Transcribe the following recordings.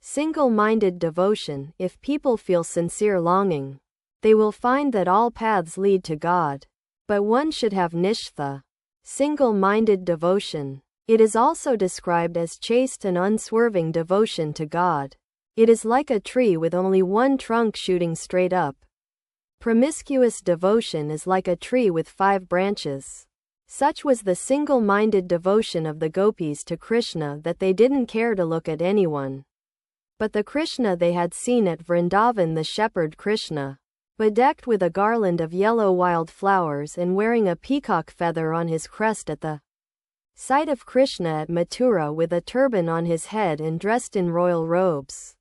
Single-minded devotion. If people feel sincere longing, they will find that all paths lead to God. But one should have nishtha, single-minded devotion. It is also described as chaste and unswerving devotion to God. It is like a tree with only one trunk shooting straight up. Promiscuous devotion is like a tree with 5 branches. Such was the single-minded devotion of the gopis to Krishna that they didn't care to look at anyone but the Krishna they had seen at Vrindavan, the shepherd Krishna, bedecked with a garland of yellow wild flowers and wearing a peacock feather on his crest at the sight of Krishna at Mathura with a turban on his head and dressed in royal robes.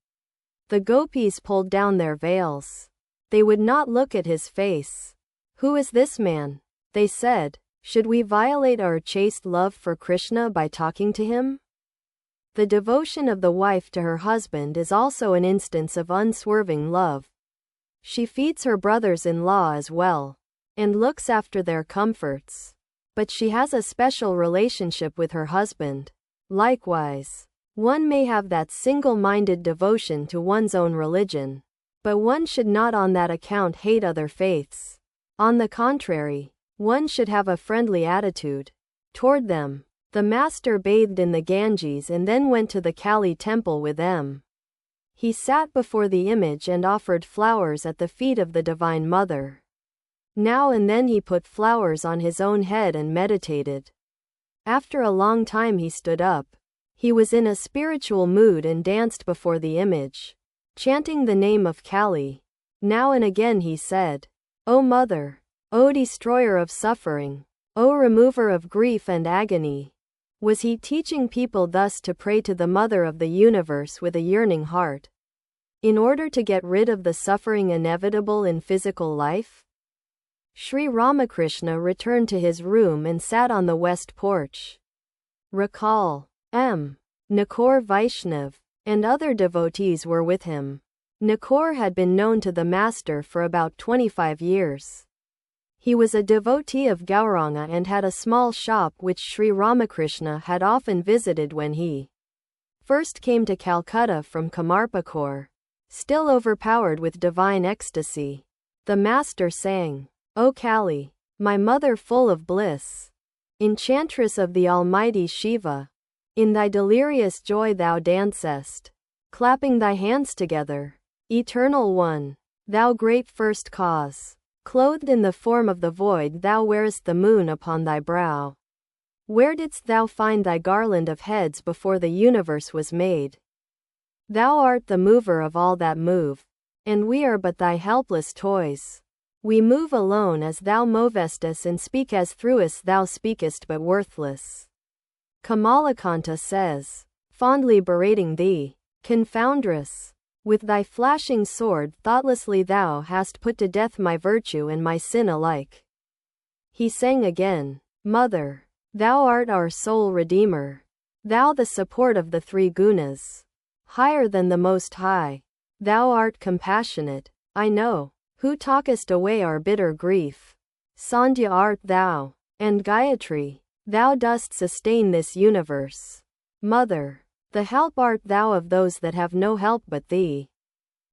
The gopis pulled down their veils. They would not look at his face. "Who is this man?" they said. "Should we violate our chaste love for Krishna by talking to him?" The devotion of the wife to her husband is also an instance of unswerving love. She feeds her brothers-in-law as well, and looks after their comforts. But she has a special relationship with her husband. Likewise, one may have that single-minded devotion to one's own religion, but one should not on that account hate other faiths. On the contrary, one should have a friendly attitude toward them. The master bathed in the Ganges and then went to the Kali temple with them. He sat before the image and offered flowers at the feet of the Divine Mother. Now and then he put flowers on his own head and meditated. After a long time he stood up. He was in a spiritual mood and danced before the image, chanting the name of Kali. Now and again he said, "O Mother, O Destroyer of suffering, O Remover of grief and agony." Was he teaching people thus to pray to the Mother of the universe with a yearning heart, in order to get rid of the suffering inevitable in physical life? Sri Ramakrishna returned to his room and sat on the west porch. Recall. M. Nakor Vaishnav and other devotees were with him. Nakor had been known to the master for about 25 years. He was a devotee of Gauranga and had a small shop which Sri Ramakrishna had often visited when he first came to Calcutta from Kamarpukur. Still overpowered with divine ecstasy, the master sang, "O Kali, my mother full of bliss, enchantress of the Almighty Shiva, in thy delirious joy thou dancest, clapping thy hands together, Eternal One, thou great first cause. Clothed in the form of the void thou wearest the moon upon thy brow. Where didst thou find thy garland of heads before the universe was made? Thou art the mover of all that move, and we are but thy helpless toys. We move alone as thou movest us and speak as through us thou speakest but worthless." Kamalakanta says, fondly berating thee, "Confoundress! With thy flashing sword thoughtlessly thou hast put to death my virtue and my sin alike." He sang again, "Mother, thou art our sole Redeemer. Thou the support of the 3 gunas. Higher than the Most High. Thou art compassionate, I know, who talkest away our bitter grief. Sandhya art thou, and Gayatri, thou dost sustain this universe. Mother, the help art thou of those that have no help but thee.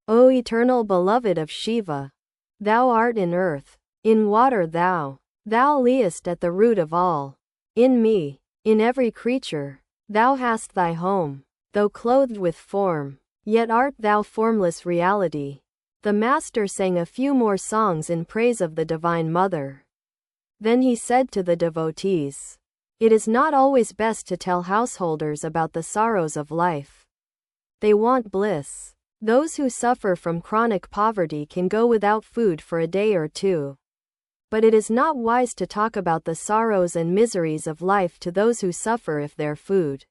O eternal beloved of Shiva, thou art in earth, in water thou liest at the root of all. In me, in every creature, thou hast thy home. Though clothed with form, yet art thou formless reality." The master sang a few more songs in praise of the Divine Mother. Then he said to the devotees, "It is not always best to tell householders about the sorrows of life. They want bliss. Those who suffer from chronic poverty can go without food for a day or 2. But it is not wise to talk about the sorrows and miseries of life to those who suffer if their food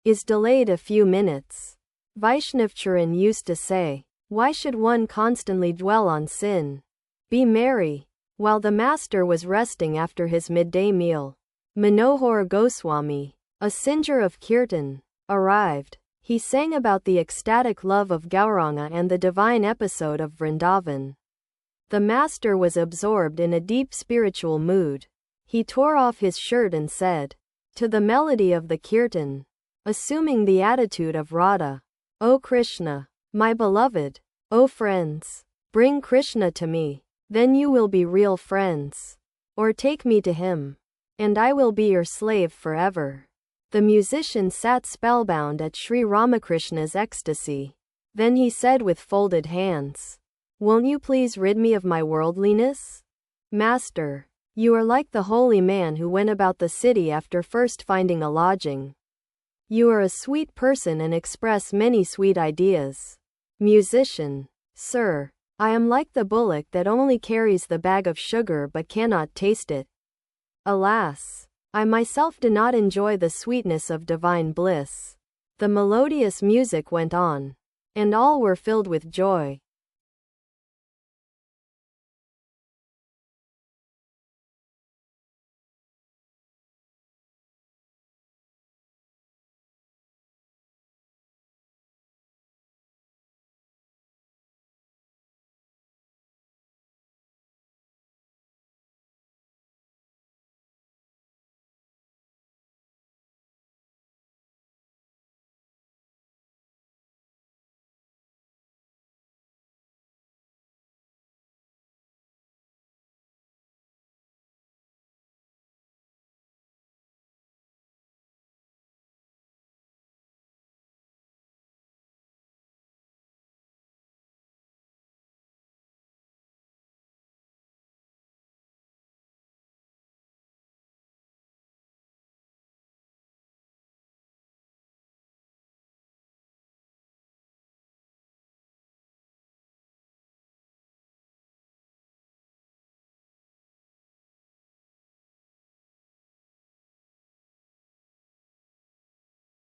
is delayed a few minutes." Vaishnavcharan used to say, "Why should one constantly dwell on sin? Be merry." While the master was resting after his midday meal, Manohar Goswami, a singer of Kirtan, arrived. He sang about the ecstatic love of Gauranga and the divine episode of Vrindavan. The master was absorbed in a deep spiritual mood. He tore off his shirt and said, to the melody of the Kirtan, assuming the attitude of Radha, O Krishna, my beloved, O friends, bring Krishna to me. Then you will be real friends. Or take me to him, and I will be your slave forever. The musician sat spellbound at Sri Ramakrishna's ecstasy. Then he said with folded hands, "Won't you please rid me of my worldliness? Master, you are like the holy man who went about the city after first finding a lodging. You are a sweet person and express many sweet ideas." Musician, Sir, I am like the bullock that only carries the bag of sugar but cannot taste it. Alas, I myself do not enjoy the sweetness of divine bliss. The melodious music went on, and all were filled with joy.